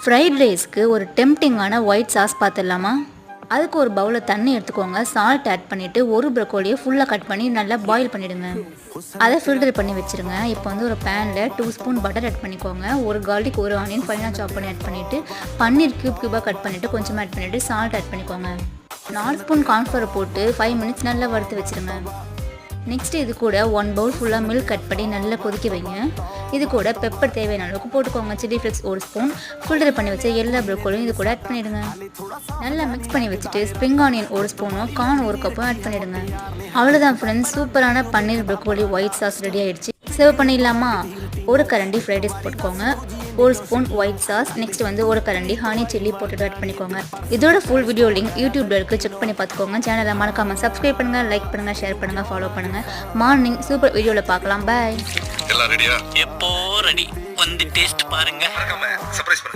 Fried ரைஸ்க்கு ஒரு டெம்ப்டிங்கான white sauce பார்த்துடலாமா? அதுக்கு ஒரு பவுலில் தண்ணி எடுத்துக்கோங்க. சால்ட் ஆட் பண்ணிவிட்டு ஒரு ப்ரொக்கோலியை ஃபுல்லாக கட் பண்ணி நல்லா பாயில் பண்ணிவிடுங்க. அதை ஃபில்டர் பண்ணி வச்சுருங்க. இப்போ வந்து ஒரு பேனில் 2 ஸ்பூன் பட்டர் ஆட் பண்ணிக்கோங்க. ஒரு கார்லிக், ஒரு ஆனியன் ஃபைனாக சாப் பண்ணி ஆட் பண்ணிவிட்டு பன்னீர் க்யூபாக கட் பண்ணிவிட்டு கொஞ்சமாக ஆட் பண்ணிவிட்டு சால்ட் ஆட் பண்ணிக்கோங்க. 4 ஸ்பூன் கார்ன்ஃப்ளவர் போட்டு 5 மினிட்ஸ் நல்லா வறுத்து வச்சுருங்க. நெக்ஸ்ட்டு இது கூட 1 பவுல் ஃபுல்லாக மில்க் கட் பண்ணி நல்லா கொதிக்க வைங்க. இது கூட பெப்பர் தேவையான அளவுக்கு போட்டுக்கோங்க. சில்லி ஃப்ளேக்ஸ் 1 ஸ்பூன், ஃபில்டர் பண்ணி வச்ச எல்லா ப்ரோக்கோலியும் இது கூட ஆட் பண்ணிவிடுங்க. நல்லா மிக்ஸ் பண்ணி வச்சுட்டு ஸ்ப்ரிங் ஆனியன் 1 ஸ்பூனும் கார்ன் 1 கப்பும் ஆட் பண்ணிவிடுங்க. அவ்வளோதான் ஃப்ரெண்ட்ஸ், சூப்பரான பன்னீர் ப்ரோக்கோலி ஒயிட் சாஸ் ரெடி ஆகிடுச்சு. சர்வ் பண்ணிடலாமா? ஒரு கரண்டி ஃப்ரைட் ரைஸ் போட்டுக்கோங்க, 1 ஸ்பூன் ஒயிட் சாஸ், நெக்ஸ்ட் வந்து ஒரு கரண்டி ஹனி சில்லி போட்டு ஆட் பண்ணிக்கோங்க. இதோட ஃபுல் வீடியோ லிங்க் யூடியூப்ல இருக்குது, செக் பண்ணி பார்த்துக்கோங்க. சேனலை மறக்காமல் சப்ஸ்கிரைப் பண்ணுங்கள், லைக் பண்ணுங்கள், ஷேர் பண்ணுங்கள், ஃபாலோ பண்ணுங்கள். மார்னிங் சூப்பர் வீடியோவில் பார்க்கலாம். பாய். எல்லாம் ரெடியா? எப்போ ரெடி வந்து டேஸ்ட் பாருங்க. சர்ப்ரைஸ்